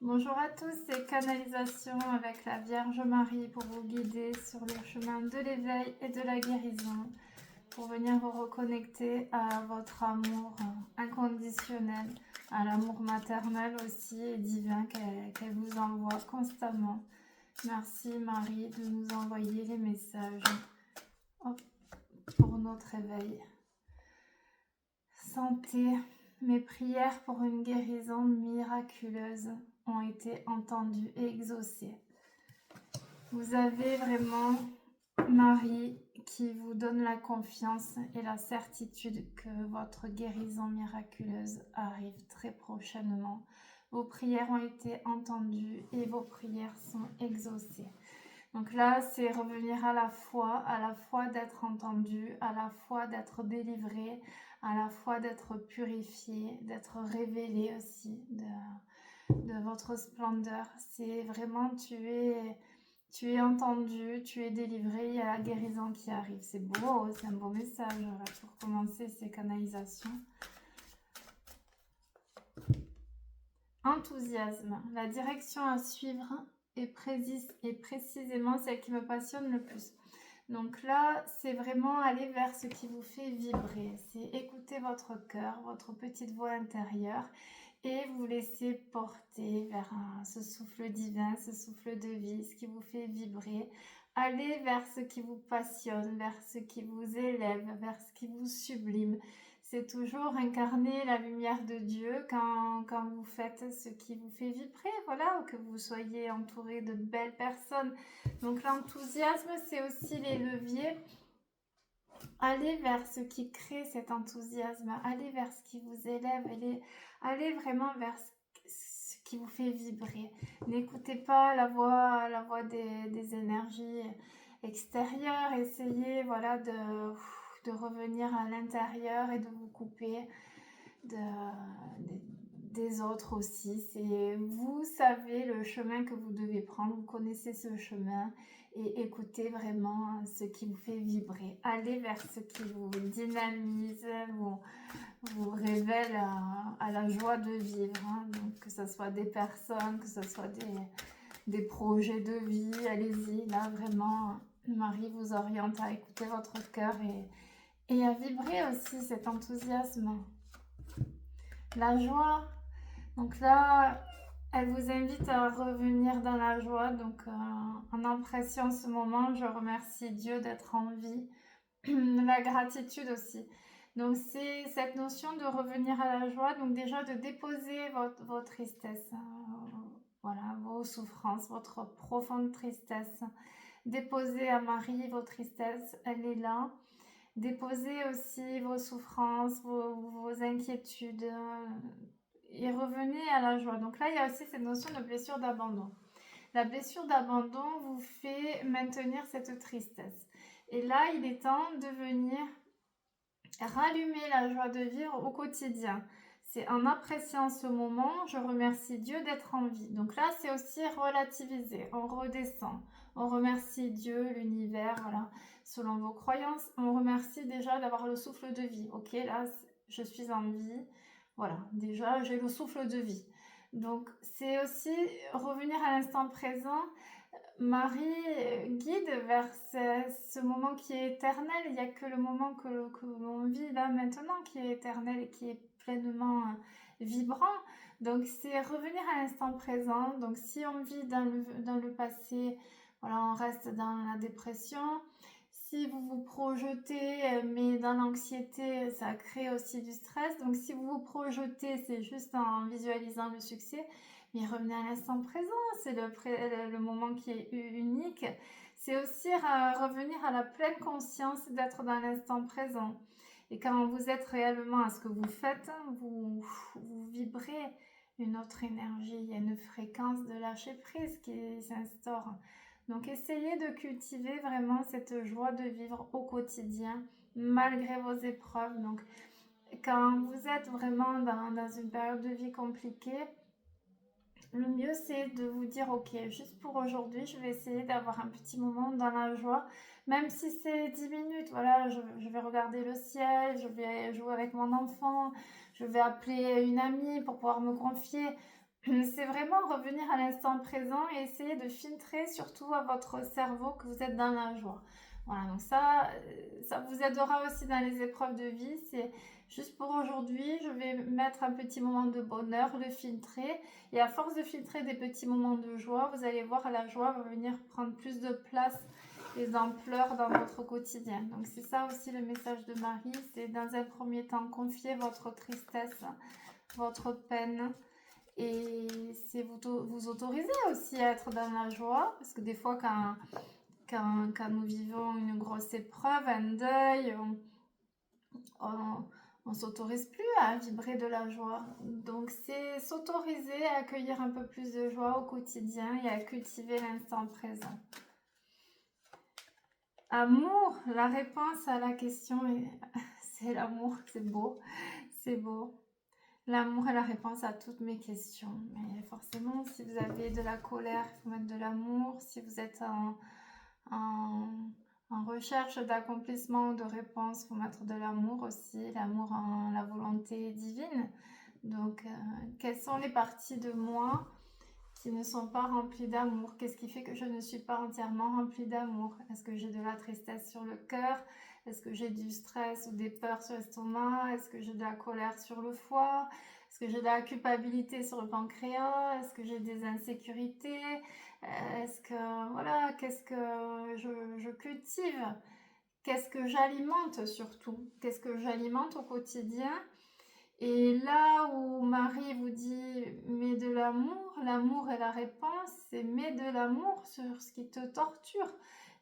Bonjour à tous, c'est Canalisation avec la Vierge Marie pour vous guider sur le chemin de l'éveil et de la guérison, pour venir vous reconnecter à votre amour inconditionnel, à l'amour maternel aussi et divin qu'elle vous envoie constamment. Merci Marie de nous envoyer les messages pour notre éveil. Santé, mes prières pour une guérison miraculeuse ont été entendues et exaucées. Vous avez vraiment Marie qui vous donne la confiance et la certitude que votre guérison miraculeuse arrive très prochainement. Vos prières ont été entendues et vos prières sont exaucées. Donc là, c'est revenir à la foi d'être entendu, à la foi d'être délivré, à la foi d'être purifié, d'être révélé aussi de votre splendeur. C'est vraiment, tu es entendu, tu es délivré, il y a la guérison qui arrive. C'est beau, c'est un beau message là, pour commencer ces canalisations. Enthousiasme, la direction à suivre est précisément celle qui me passionne le plus. Donc là, c'est vraiment aller vers ce qui vous fait vibrer. C'est écouter votre cœur, votre petite voix intérieure et vous laisser porter vers ce souffle divin, ce souffle de vie, ce qui vous fait vibrer. Allez vers ce qui vous passionne, vers ce qui vous élève, vers ce qui vous sublime. C'est toujours incarner la lumière de Dieu quand vous faites ce qui vous fait vibrer, voilà, que vous soyez entouré de belles personnes. Donc l'enthousiasme, c'est aussi les leviers. Allez vers ce qui crée cet enthousiasme, allez vers ce qui vous élève, allez vraiment vers ce qui vous fait vibrer. N'écoutez pas la voix des énergies extérieures, essayez voilà, de revenir à l'intérieur et de vous couper des autres aussi. Vous savez le chemin que vous devez prendre, vous connaissez ce chemin et écoutez vraiment ce qui vous fait vibrer. Allez vers ce qui vous dynamise, vous révèle à la joie de vivre. Hein. Donc, que ce soit des personnes, que ce soit des projets de vie, allez-y. Là, vraiment, Marie vous oriente à écouter votre cœur et à vibrer aussi cet enthousiasme. La joie, donc là, elle vous invite à revenir dans la joie. Donc, en appréciant ce moment, je remercie Dieu d'être en vie. La gratitude aussi. Donc, c'est cette notion de revenir à la joie. Donc, déjà, de déposer vos tristesses. Voilà, vos souffrances, votre profonde tristesse. Déposez à Marie vos tristesses. Elle est là. Déposez aussi vos souffrances, vos inquiétudes et revenez à la joie. Donc là, il y a aussi cette notion de blessure d'abandon. La blessure d'abandon vous fait maintenir cette tristesse. Et là, il est temps de venir rallumer la joie de vivre au quotidien. C'est en appréciant ce moment, je remercie Dieu d'être en vie. Donc là, c'est aussi relativiser, on redescend. On remercie Dieu, l'univers, voilà, selon vos croyances. On remercie déjà d'avoir le souffle de vie. Ok, là, je suis en vie. Voilà, déjà, j'ai le souffle de vie. Donc, c'est aussi revenir à l'instant présent. Marie guide vers ce moment qui est éternel. Il n'y a que le moment que l'on vit là maintenant qui est éternel et qui est pleinement vibrant. Donc c'est revenir à l'instant présent. Donc si on vit dans le passé, voilà, on reste dans la dépression. Si vous vous projetez, mais dans l'anxiété, ça crée aussi du stress. Donc si vous vous projetez, c'est juste en visualisant le succès. Mais revenez à l'instant présent, c'est le moment qui est unique. C'est aussi revenir à la pleine conscience d'être dans l'instant présent. Et quand vous êtes réellement à ce que vous faites, vous vibrez une autre énergie, il y a une fréquence de lâcher prise qui s'instaure. Donc essayez de cultiver vraiment cette joie de vivre au quotidien, malgré vos épreuves. Donc quand vous êtes vraiment dans une période de vie compliquée, le mieux, c'est de vous dire, ok, juste pour aujourd'hui, je vais essayer d'avoir un petit moment dans la joie, même si c'est 10 minutes, voilà, je vais regarder le ciel, je vais jouer avec mon enfant, je vais appeler une amie pour pouvoir me confier. c'est vraiment revenir à l'instant présent et essayer de filtrer surtout à votre cerveau que vous êtes dans la joie. Voilà, donc ça vous aidera aussi dans les épreuves de vie. C'est juste pour aujourd'hui, je vais mettre un petit moment de bonheur, le filtrer. Et à force de filtrer des petits moments de joie, vous allez voir, la joie va venir prendre plus de place et d'ampleur dans votre quotidien. Donc c'est ça aussi le message de Marie, c'est dans un premier temps confier votre tristesse, votre peine, et c'est vous autoriser aussi à être dans la joie, parce que des fois quand nous vivons une grosse épreuve, un deuil, on s'autorise plus à vibrer de la joie. Donc c'est s'autoriser à accueillir un peu plus de joie au quotidien et à cultiver l'instant présent. Amour, la réponse à la question c'est l'amour, c'est beau, c'est beau. L'amour est la réponse à toutes mes questions. Mais forcément, si vous avez de la colère, il faut mettre de l'amour. Si vous êtes en recherche d'accomplissement ou de réponse, il faut mettre de l'amour aussi. L'amour en la volonté divine. Donc, quelles sont les parties de moi qui ne sont pas remplies d'amour? Qu'est-ce qui fait que je ne suis pas entièrement remplie d'amour? Est-ce que j'ai de la tristesse sur le cœur? Est-ce que j'ai du stress ou des peurs sur l'estomac? Est-ce que j'ai de la colère sur le foie? Est-ce que j'ai de la culpabilité sur le pancréas? Est-ce que j'ai des insécurités? Est-ce que, voilà, qu'est-ce que je cultive? Qu'est-ce que j'alimente surtout? Qu'est-ce que j'alimente au quotidien? Et là où Marie vous dit mets de l'amour, l'amour est la réponse, c'est mets de l'amour sur ce qui te torture,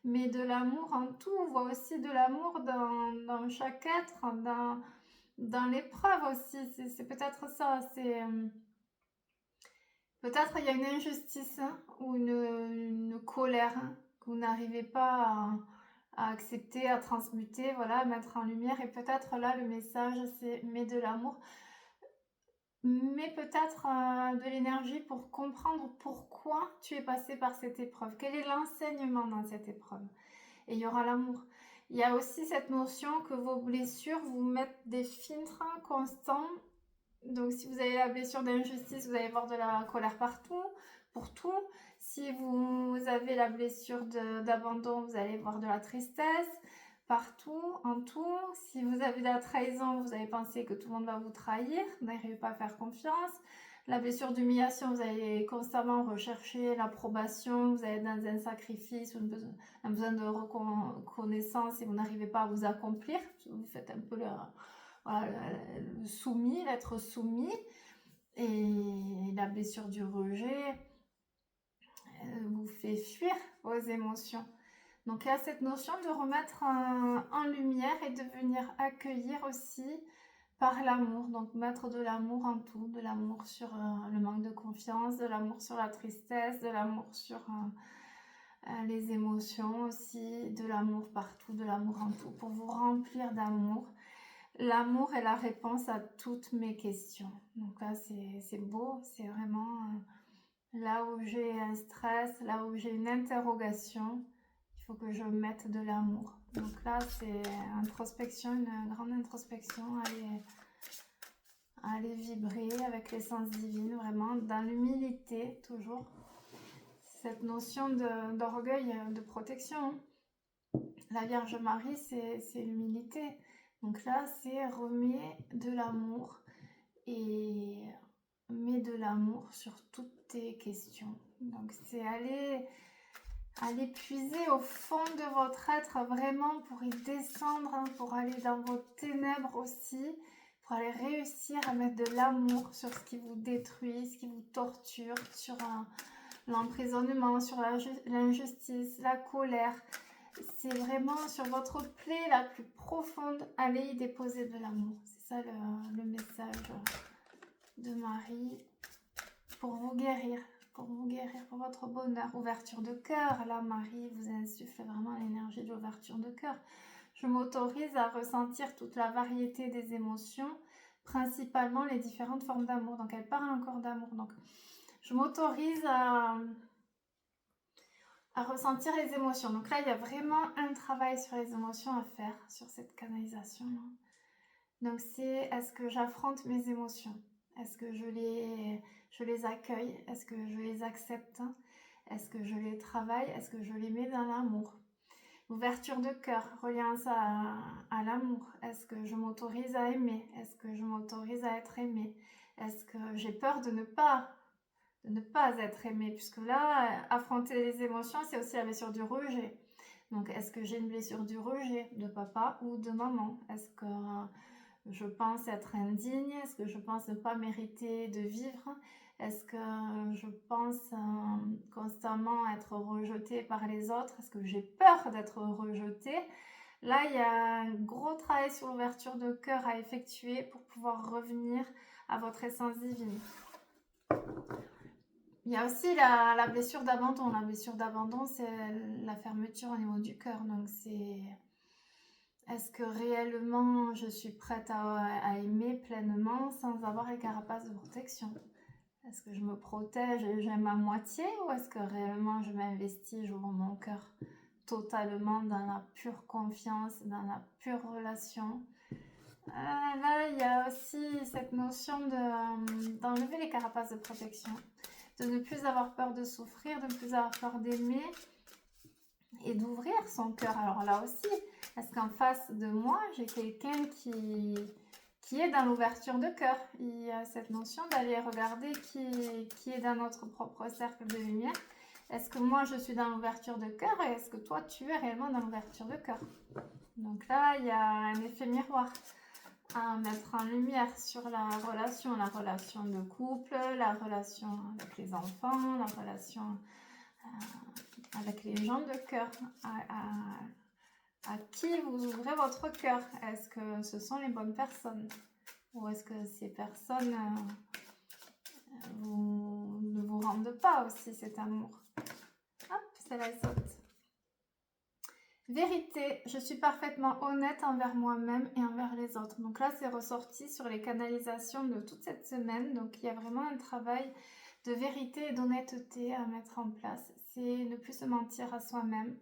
mets de l'amour en tout, vois aussi de l'amour dans chaque être, dans l'épreuve aussi, c'est peut-être ça, c'est peut-être il y a une injustice ou une colère que vous n'arrivez pas à accepter, à transmuter, voilà, à mettre en lumière, et peut-être là le message c'est mets de l'amour. Mais peut-être de l'énergie pour comprendre pourquoi tu es passé par cette épreuve. Quel est l'enseignement dans cette épreuve? Et il y aura l'amour. Il y a aussi cette notion que vos blessures vous mettent des filtres constants. Donc si vous avez la blessure d'injustice, vous allez voir de la colère partout, pour tout. Si vous avez la blessure d'abandon, vous allez voir de la tristesse partout, en tout. Si vous avez de la trahison, vous allez penser que tout le monde va vous trahir, vous n'arrivez pas à faire confiance. La blessure d'humiliation, vous allez constamment rechercher l'approbation, vous allez être dans un sacrifice ou un besoin de reconnaissance et vous n'arrivez pas à vous accomplir. Vous faites un peu voilà, le soumis, l'être soumis. Et la blessure du rejet vous fait fuir vos émotions. Donc il y a cette notion de remettre en lumière et de venir accueillir aussi par l'amour. Donc mettre de l'amour en tout, de l'amour sur le manque de confiance, de l'amour sur la tristesse, de l'amour sur les émotions aussi, de l'amour partout, de l'amour en tout, pour vous remplir d'amour. L'amour est la réponse à toutes mes questions. Donc là c'est beau, c'est vraiment là où j'ai un stress, là où j'ai une interrogation. Il faut que je mette de l'amour. Donc là, c'est introspection, une grande introspection, aller vibrer avec l'essence divine, vraiment, dans l'humilité, toujours. Cette notion d'orgueil, de protection. La Vierge Marie, c'est l'humilité. Donc là, c'est remets de l'amour et mets de l'amour sur toutes tes questions. Donc c'est aller puiser au fond de votre être vraiment pour y descendre, pour aller dans vos ténèbres aussi, pour aller réussir à mettre de l'amour sur ce qui vous détruit, ce qui vous torture, sur l'emprisonnement, sur l'injustice, la colère. C'est vraiment sur votre plaie la plus profonde, allez y déposer de l'amour. C'est ça le message de Marie pour vous guérir. Pour votre bonheur. Ouverture de cœur, là Marie vous insuffle vraiment l'énergie de l'ouverture de cœur. Je m'autorise à ressentir toute la variété des émotions, principalement les différentes formes d'amour. Donc elle parle encore d'amour. Donc je m'autorise à ressentir les émotions. Donc là il y a vraiment un travail sur les émotions à faire, sur cette canalisation. Donc c'est, est-ce que j'affronte mes émotions? Est-ce que je je les accueille? Est-ce que je les accepte? Est-ce que je les travaille? Est-ce que je les mets dans l'amour? Ouverture de cœur, reliance à l'amour. Est-ce que je m'autorise à aimer? Est-ce que je m'autorise à être aimée? Est-ce que j'ai peur de ne pas être aimée? Puisque là, affronter les émotions, c'est aussi la blessure du rejet. Donc, est-ce que j'ai une blessure du rejet de papa ou de maman? Est-ce que je pense être indigne? Est-ce que je pense ne pas mériter de vivre? Est-ce que je pense constamment être rejetée par les autres? Est-ce que j'ai peur d'être rejetée? Là, il y a un gros travail sur l'ouverture de cœur à effectuer pour pouvoir revenir à votre essence divine. Il y a aussi la blessure d'abandon. La blessure d'abandon, c'est la fermeture au niveau du cœur. Donc, c'est... Est-ce que réellement je suis prête à aimer pleinement sans avoir les carapaces de protection? Est-ce que je me protège et j'aime à moitié, ou est-ce que réellement je m'investis, j'ouvre mon cœur totalement dans la pure confiance, dans la pure relation? Là, il y a aussi cette notion d'enlever les carapaces de protection, de ne plus avoir peur de souffrir, de ne plus avoir peur d'aimer et d'ouvrir son cœur. Alors là aussi, est-ce qu'en face de moi, j'ai quelqu'un qui est dans l'ouverture de cœur? Il y a cette notion d'aller regarder qui est dans notre propre cercle de lumière. Est-ce que moi, je suis dans l'ouverture de cœur, et est-ce que toi, tu es réellement dans l'ouverture de cœur? Donc là, il y a un effet miroir à mettre en lumière sur la relation de couple, la relation avec les enfants, la relation avec les gens de cœur, à qui vous ouvrez votre cœur. Est-ce que ce sont les bonnes personnes, ou est-ce que ces personnes ne vous rendent pas aussi cet amour? Hop, c'est la saute. Vérité, je suis parfaitement honnête envers moi-même et envers les autres. Donc là, c'est ressorti sur les canalisations de toute cette semaine. Donc il y a vraiment un travail de vérité et d'honnêteté à mettre en place. C'est ne plus se mentir à soi-même,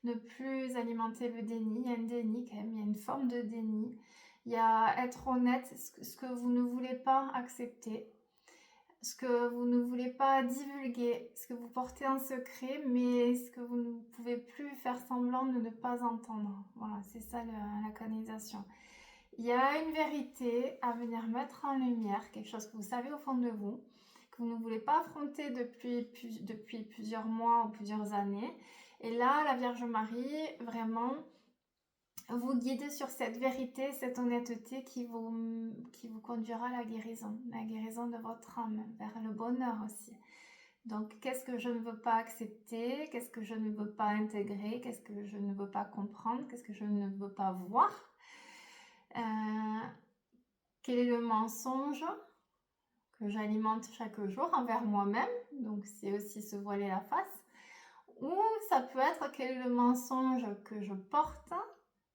ne plus alimenter le déni. Il y a un déni quand même, il y a une forme de déni. Il y a être honnête, ce que vous ne voulez pas accepter, ce que vous ne voulez pas divulguer, ce que vous portez en secret, mais ce que vous ne pouvez plus faire semblant de ne pas entendre. Voilà, c'est ça la canalisation. Il y a une vérité à venir mettre en lumière, quelque chose que vous savez au fond de vous, que vous ne voulez pas affronter depuis plusieurs mois ou plusieurs années. Et là, la Vierge Marie, vraiment, vous guide sur cette vérité, cette honnêteté qui vous conduira à la guérison de votre âme, vers le bonheur aussi. Donc, qu'est-ce que je ne veux pas accepter? Qu'est-ce que je ne veux pas intégrer? Qu'est-ce que je ne veux pas comprendre? Qu'est-ce que je ne veux pas voir? Quel est le mensonge que j'alimente chaque jour envers moi-même? Donc, c'est aussi se voiler la face. Ou ça peut être quel est le mensonge que je porte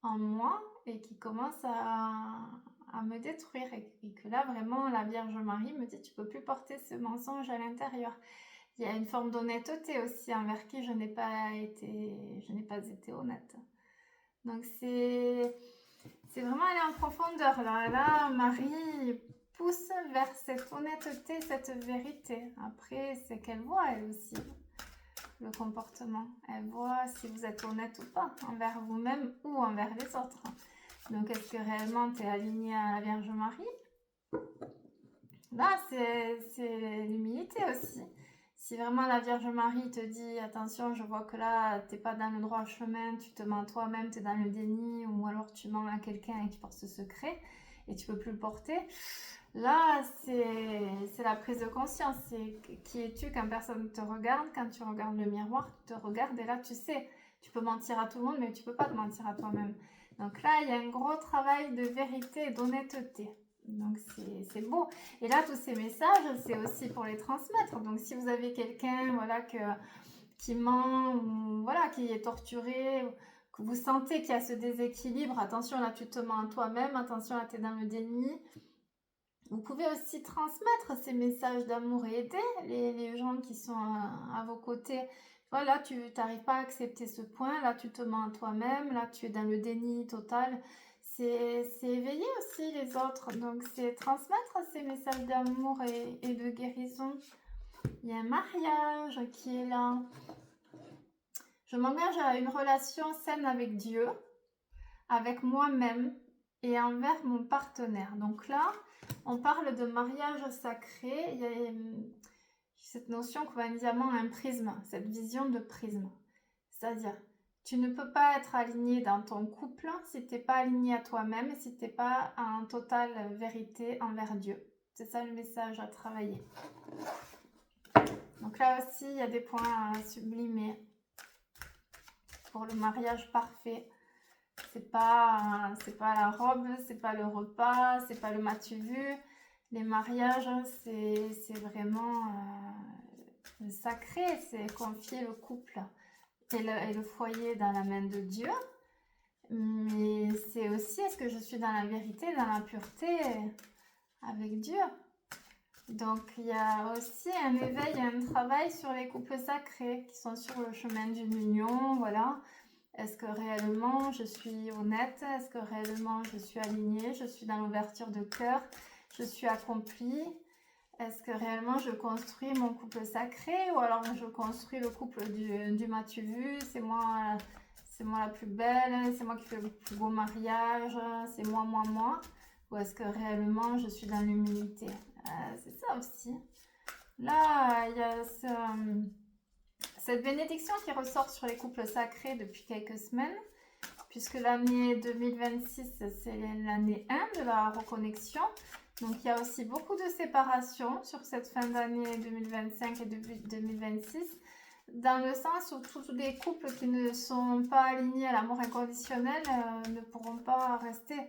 en moi et qui commence à me détruire, et que là vraiment la Vierge Marie me dit tu peux plus porter ce mensonge à l'intérieur. Il y a une forme d'honnêteté aussi envers qui je n'ai pas été honnête. Donc c'est vraiment aller en profondeur là Marie pousse vers cette honnêteté, cette vérité. Après c'est qu'elle voit elle aussi le comportement. Elle voit si vous êtes honnête ou pas envers vous-même ou envers les autres. Donc, est-ce que réellement tu es aligné à la Vierge Marie? Là, c'est l'humilité aussi. Si vraiment la Vierge Marie te dit attention, je vois que là, tu n'es pas dans le droit chemin, tu te mens toi-même, tu es dans le déni, ou alors tu mens à quelqu'un et tu portes ce secret et tu peux plus le porter. Là, c'est la prise de conscience. C'est qui es-tu quand personne te regarde? Quand tu regardes le miroir, tu te regardes et là, tu sais, tu peux mentir à tout le monde, mais tu peux pas te mentir à toi-même. Donc là, il y a un gros travail de vérité et d'honnêteté. Donc c'est beau. Et là, tous ces messages, c'est aussi pour les transmettre. Donc si vous avez quelqu'un voilà, qui ment, ou voilà, qui est torturé, que vous sentez qu'il y a ce déséquilibre, attention, là, tu te mens à toi-même, attention, là, tu es dans le déni. Vous pouvez aussi transmettre ces messages d'amour et aider les gens qui sont à vos côtés. Voilà, tu n'arrives pas à accepter ce point, là tu te mens à toi-même, là tu es dans le déni total. c'est éveiller aussi les autres. Donc, c'est transmettre ces messages d'amour et de guérison. Il y a un mariage qui est là. Je m'engage à une relation saine avec Dieu, avec moi-même et envers mon partenaire. Donc là, on parle de mariage sacré. Il y a cette notion qu'on va dire un prisme, cette vision de prisme. C'est-à-dire, tu ne peux pas être aligné dans ton couple si tu n'es pas aligné à toi-même et si tu n'es pas en totale vérité envers Dieu. C'est ça le message à travailler. Donc là aussi, il y a des points à sublimer pour le mariage parfait. C'est pas la robe, c'est pas le repas, c'est pas le m'as-tu vu. Les mariages, c'est vraiment sacré, c'est confier le couple et le foyer dans la main de Dieu. Mais c'est aussi, est-ce que je suis dans la vérité, dans la pureté avec Dieu? Donc il y a aussi un éveil et un travail sur les couples sacrés qui sont sur le chemin d'une union, voilà. Est-ce que réellement je suis honnête? Est-ce que réellement je suis alignée? Je suis dans l'ouverture de cœur? Je suis accomplie? Est-ce que réellement je construis mon couple sacré? Ou alors je construis le couple du m'as-tu vu? C'est moi la plus belle, c'est moi qui fais le plus beau mariage, c'est moi. Ou est-ce que réellement je suis dans l'humilité? C'est ça aussi. Là, il y a cette bénédiction qui ressort sur les couples sacrés depuis quelques semaines, puisque l'année 2026, c'est l'année 1 de la reconnexion. Donc, il y a aussi beaucoup de séparations sur cette fin d'année 2025 et début 2026, dans le sens où tous les couples qui ne sont pas alignés à l'amour inconditionnel ne pourront pas rester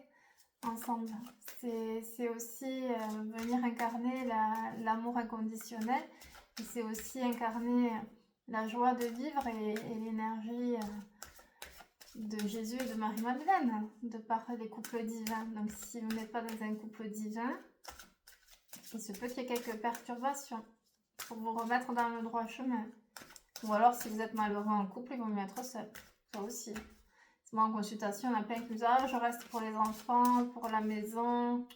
ensemble. C'est aussi venir incarner l'amour inconditionnel, et c'est aussi incarner la joie de vivre et l'énergie de Jésus et de Marie-Madeleine, de par les couples divins. Donc si vous n'êtes pas dans un couple divin, il se peut qu'il y ait quelques perturbations pour vous remettre dans le droit chemin. Ou alors si vous êtes malheureux en couple, ils vont vous mettre seul. Ça aussi. Moi en consultation, on a plein qui me disent « Ah, je reste pour les enfants, pour la maison. »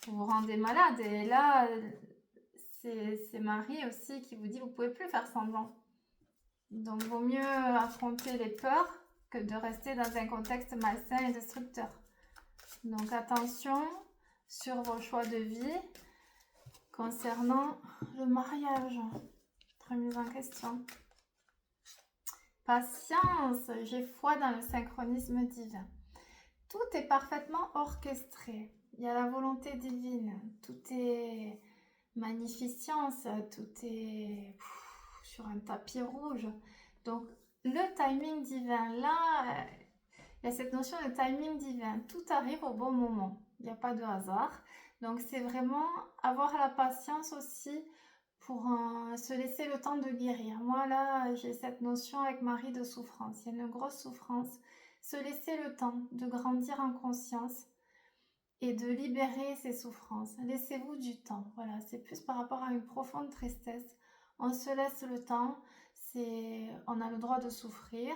Vous vous rendez malade. Et là, c'est Marie aussi qui vous dit « Vous ne pouvez plus faire semblant. » Donc, vaut mieux affronter les peurs que de rester dans un contexte malsain et destructeur. Donc, attention sur vos choix de vie concernant le mariage. Remise en question. Patience, j'ai foi dans le synchronisme divin. Tout est parfaitement orchestré. Il y a la volonté divine. Tout est magnificence. Tout est sur un tapis rouge. Donc, le timing divin, là, il y a cette notion de timing divin. Tout arrive au bon moment. Il n'y a pas de hasard. Donc, c'est vraiment avoir la patience aussi pour se laisser le temps de guérir. Moi, là, j'ai cette notion avec Marie de souffrance. Il y a une grosse souffrance. Se laisser le temps de grandir en conscience et de libérer ces souffrances. Laissez-vous du temps. Voilà, c'est plus par rapport à une profonde tristesse. On se laisse le temps. On a le droit de souffrir.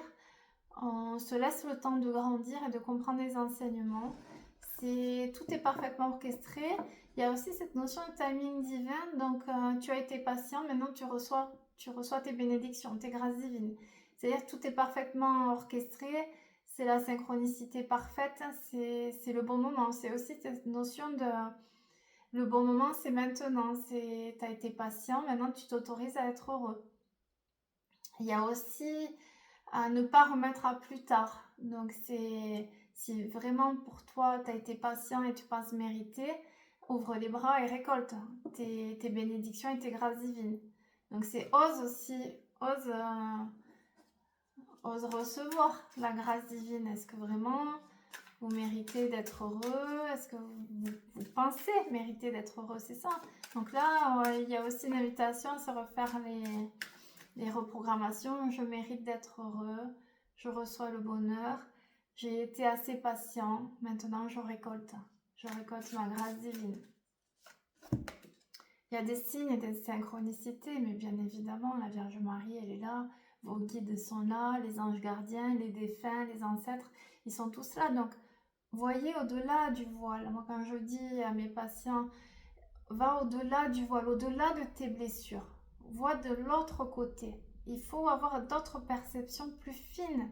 On se laisse le temps de grandir et de comprendre les enseignements. Tout est parfaitement orchestré. Il y a aussi cette notion de timing divin. Donc, tu as été patient, maintenant tu reçois tes bénédictions, tes grâces divines. C'est-à-dire que tout est parfaitement orchestré. C'est la synchronicité parfaite. C'est le bon moment. C'est aussi cette notion de... Le bon moment, c'est maintenant. Tu as été patient, maintenant tu t'autorises à être heureux. Il y a aussi à ne pas remettre à plus tard. Donc, si vraiment pour toi, tu as été patient et tu penses mériter, ouvre les bras et récolte tes bénédictions et tes grâces divines. Donc, c'est ose recevoir la grâce divine. Est-ce que vraiment vous méritez d'être heureux? Est-ce que vous pensez mériter d'être heureux? C'est ça. Donc là, il y a aussi une invitation à se refaire les reprogrammations. Je mérite d'être heureux. Je reçois le bonheur. J'ai été assez patient. Maintenant, je récolte ma grâce divine. Il y a des signes et des synchronicités, mais bien évidemment, la Vierge Marie, elle est là. Vos guides sont là, les anges gardiens, les défunts, les ancêtres, ils sont tous là. Donc, voyez au-delà du voile. Moi, quand je dis à mes patients, va au-delà du voile, au-delà de tes blessures. Vois de l'autre côté. Il faut avoir d'autres perceptions plus fines.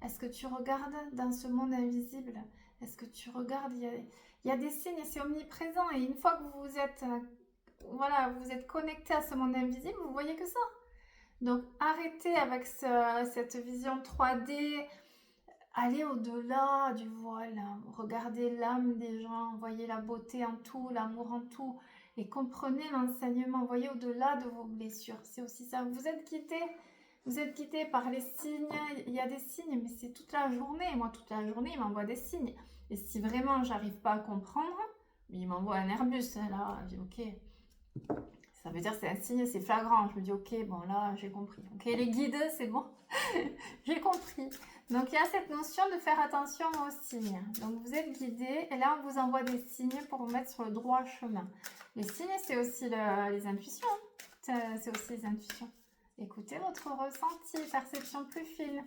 Est-ce que tu regardes dans ce monde invisible? Est-ce que tu regardes? Il y a des signes, c'est omniprésent. Et une fois que vous êtes, voilà, vous êtes connecté à ce monde invisible, vous voyez que ça. Donc arrêtez avec cette vision 3D. Allez au-delà du voile, regardez l'âme des gens, voyez la beauté en tout, l'amour en tout, et comprenez l'enseignement, voyez au-delà de vos blessures. C'est aussi ça, vous êtes guidé par les signes, il y a des signes, mais c'est toute la journée. Moi, toute la journée, il m'envoie des signes. Et si vraiment j'arrive pas à comprendre, il m'envoie un Airbus, là, je dis ok. Ça veut dire que c'est un signe, c'est flagrant. Je me dis ok, bon là, j'ai compris. Ok, les guides, c'est bon, j'ai compris. Donc il y a cette notion de faire attention aux signes. Donc vous êtes guidé et là on vous envoie des signes pour vous mettre sur le droit chemin. Les signes, c'est aussi les intuitions. C'est aussi les intuitions. Écoutez votre ressenti, perception plus fine.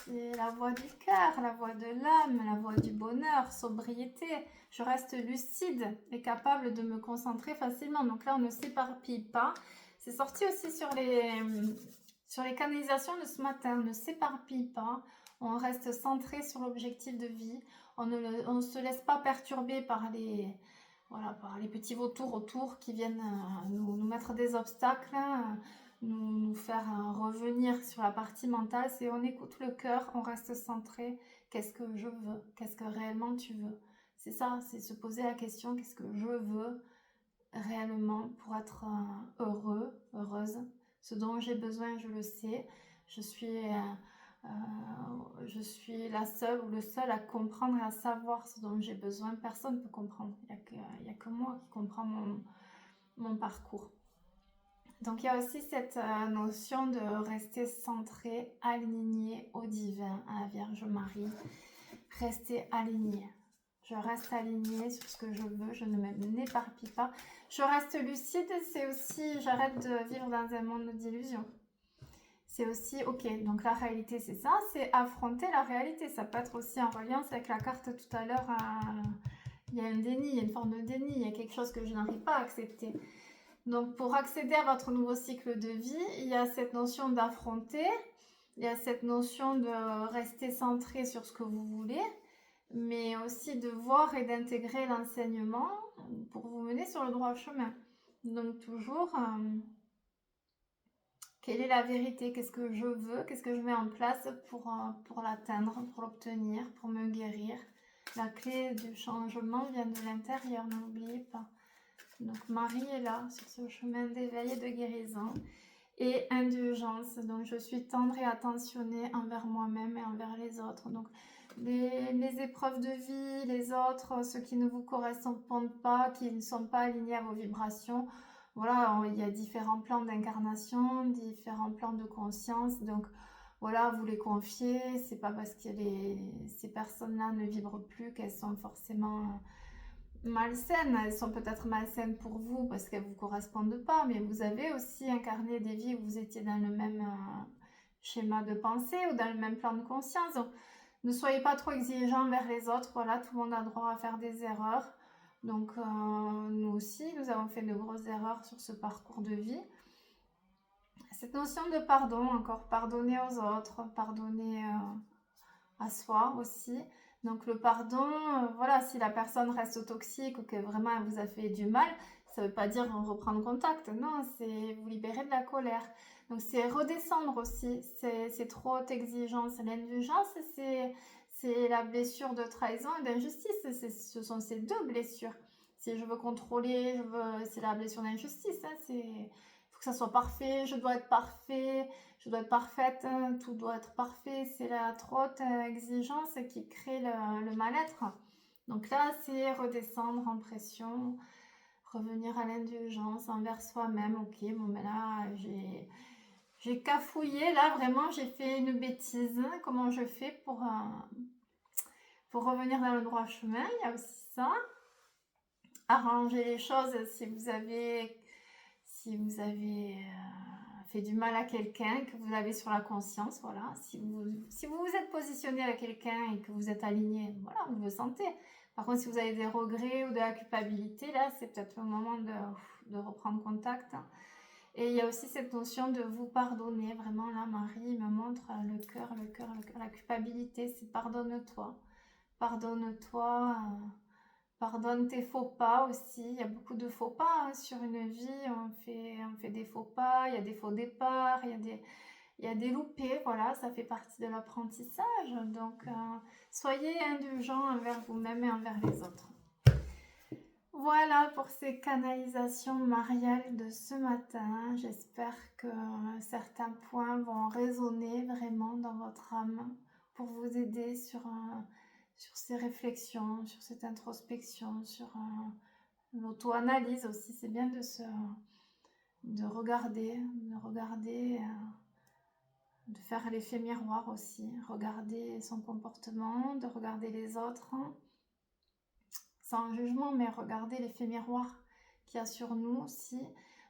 C'est la voix du cœur, la voix de l'âme, la voix du bonheur, sobriété. Je reste lucide et capable de me concentrer facilement. Donc là, on ne s'éparpille pas. C'est sorti aussi sur les canalisations de ce matin. On ne s'éparpille pas. On reste centré sur l'objectif de vie. On ne se laisse pas perturber par par les petits vautours autour qui viennent nous mettre des obstacles. Nous faire revenir sur la partie mentale, c'est on écoute le cœur, on reste centré, qu'est-ce que je veux, qu'est-ce que réellement tu veux. C'est ça, c'est se poser la question, qu'est-ce que je veux réellement pour être heureux, heureuse. Ce dont j'ai besoin, je le sais. Je suis la seule ou le seul à comprendre et à savoir ce dont j'ai besoin. Personne ne peut comprendre, il n'y a que moi qui comprends mon parcours. Donc il y a aussi cette notion de rester centré, aligné au divin, à la Vierge Marie. Rester aligné. Je reste alignée sur ce que je veux, je ne m'éparpille pas. Je reste lucide, c'est aussi, j'arrête de vivre dans un monde d'illusions. C'est aussi, ok, donc la réalité c'est ça, c'est affronter la réalité. Ça peut être aussi en reliance avec la carte tout à l'heure, il y a un déni, il y a une forme de déni, il y a quelque chose que je n'arrive pas à accepter. Donc, pour accéder à votre nouveau cycle de vie, il y a cette notion d'affronter, il y a cette notion de rester centré sur ce que vous voulez, mais aussi de voir et d'intégrer l'enseignement pour vous mener sur le droit chemin. Donc, toujours, quelle est la vérité? Qu'est-ce que je veux? Qu'est-ce que je mets en place pour l'atteindre, pour l'obtenir, pour me guérir? La clé du changement vient de l'intérieur, n'oubliez pas. Donc Marie est là sur ce chemin d'éveil et de guérison. Et indulgence, donc je suis tendre et attentionnée envers moi-même et envers les autres. Donc les épreuves de vie, les autres, ceux qui ne vous correspondent pas, qui ne sont pas alignés à vos vibrations. Voilà, il y a différents plans d'incarnation, différents plans de conscience. Donc voilà, vous les confiez. C'est pas parce que ces personnes-là ne vibrent plus qu'elles sont forcément malsaines. Elles sont peut-être malsaines pour vous parce qu'elles ne vous correspondent pas, mais vous avez aussi incarné des vies où vous étiez dans le même schéma de pensée ou dans le même plan de conscience. Donc, ne soyez pas trop exigeants envers les autres. Voilà, tout le monde a le droit à faire des erreurs. Donc, nous aussi, nous avons fait de grosses erreurs sur ce parcours de vie. Cette notion de pardon, encore pardonner aux autres, pardonner à soi aussi. Donc le pardon, voilà, si la personne reste toxique ou que vraiment elle vous a fait du mal, ça ne veut pas dire reprendre contact, non, c'est vous libérer de la colère. Donc c'est redescendre aussi, c'est trop haute exigence. L'indulgence, c'est la blessure de trahison et d'injustice, ce sont ces deux blessures. Si je veux contrôler, c'est la blessure d'injustice, hein, il faut que ça soit parfait, je dois être parfait, je dois être parfaite, tout doit être parfait. C'est la trop haute exigence qui crée le mal-être. Donc là, c'est redescendre en pression, revenir à l'indulgence envers soi-même. Ok, bon, mais là, j'ai cafouillé. Là, vraiment, j'ai fait une bêtise. Comment je fais pour revenir dans le droit chemin? Il y a aussi ça. Arranger les choses si vous avez fait du mal à quelqu'un, que vous avez sur la conscience, voilà. Si vous vous êtes positionné avec quelqu'un et que vous êtes aligné, voilà, vous le sentez. Par contre, si vous avez des regrets ou de la culpabilité, là, c'est peut-être le moment de reprendre contact. Et il y a aussi cette notion de vous pardonner. Vraiment, là, Marie me montre le cœur, la culpabilité, c'est pardonne-toi. Pardonne-toi. Pardonne tes faux pas aussi. Il y a beaucoup de faux pas hein, sur une vie. On fait des faux pas, il y a des faux départs, il y a des loupés. Voilà, ça fait partie de l'apprentissage. Donc, soyez indulgents envers vous-même et envers les autres. Voilà pour ces canalisations mariales de ce matin. J'espère que certains points vont résonner vraiment dans votre âme pour vous aider sur ces réflexions, sur cette introspection, sur l'auto-analyse aussi. C'est bien de regarder, de faire l'effet miroir aussi, regarder son comportement, de regarder les autres, sans jugement, mais regarder l'effet miroir qu'il y a sur nous aussi,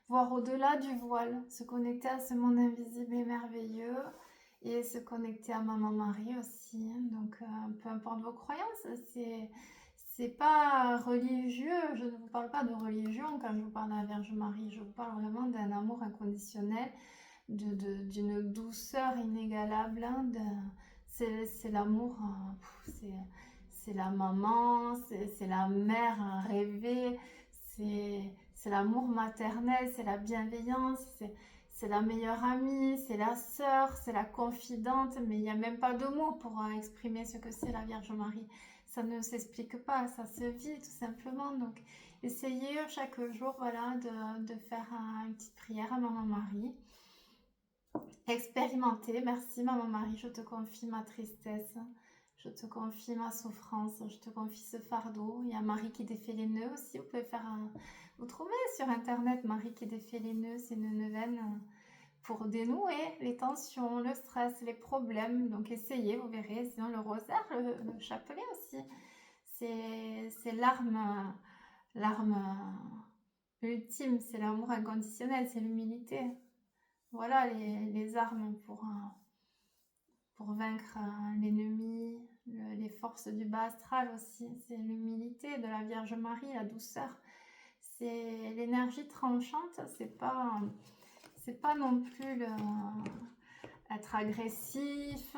voir au-delà du voile, se connecter à ce monde invisible et merveilleux, et se connecter à Maman Marie aussi. Donc, peu importe vos croyances, c'est pas religieux. Je ne vous parle pas de religion quand je vous parle de la Vierge Marie. Je vous parle vraiment d'un amour inconditionnel, d'une douceur inégalable. C'est l'amour, c'est la maman, c'est la mère rêvée, c'est l'amour maternel, c'est la bienveillance, c'est la meilleure amie, c'est la sœur, c'est la confidente, mais il n'y a même pas de mots pour exprimer ce que c'est la Vierge Marie. Ça ne s'explique pas, ça se vit tout simplement. Donc, essayez chaque jour voilà, de faire une petite prière à Maman Marie. Expérimentez. Merci Maman Marie, je te confie ma tristesse. Je te confie ma souffrance, je te confie ce fardeau. Il y a Marie qui défait les nœuds aussi. Vous pouvez vous trouvez sur internet Marie qui défait les nœuds, c'est une neuvaine pour dénouer les tensions, le stress, les problèmes. Donc essayez, vous verrez. Sinon le rosaire, le chapelet aussi. C'est l'arme ultime, c'est l'amour inconditionnel, c'est l'humilité. Voilà les armes pour vaincre l'ennemi, les forces du bas astral aussi. C'est l'humilité de la Vierge Marie, la douceur. C'est l'énergie tranchante, c'est pas non plus être agressif.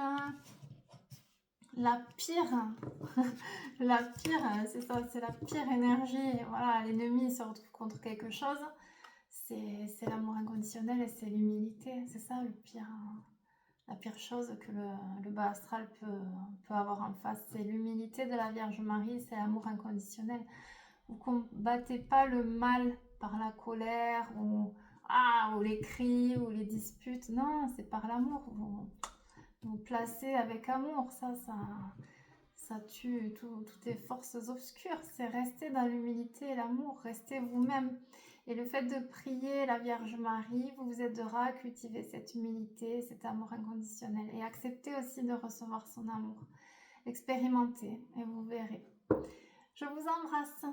La pire, c'est ça, c'est la pire énergie. Voilà, l'ennemi se retrouve contre quelque chose. C'est l'amour inconditionnel et c'est l'humilité. C'est ça le pire. La pire chose que le bas astral peut avoir en face, c'est l'humilité de la Vierge Marie, c'est l'amour inconditionnel. Vous combattez pas le mal par la colère ou les cris ou les disputes. Non, c'est par l'amour. Vous placez avec amour. Ça tue toutes les forces obscures. C'est rester dans l'humilité et l'amour. Restez vous-même. Et le fait de prier la Vierge Marie vous aidera à cultiver cette humilité, cet amour inconditionnel. Et acceptez aussi de recevoir son amour. Expérimentez et vous verrez. Je vous embrasse.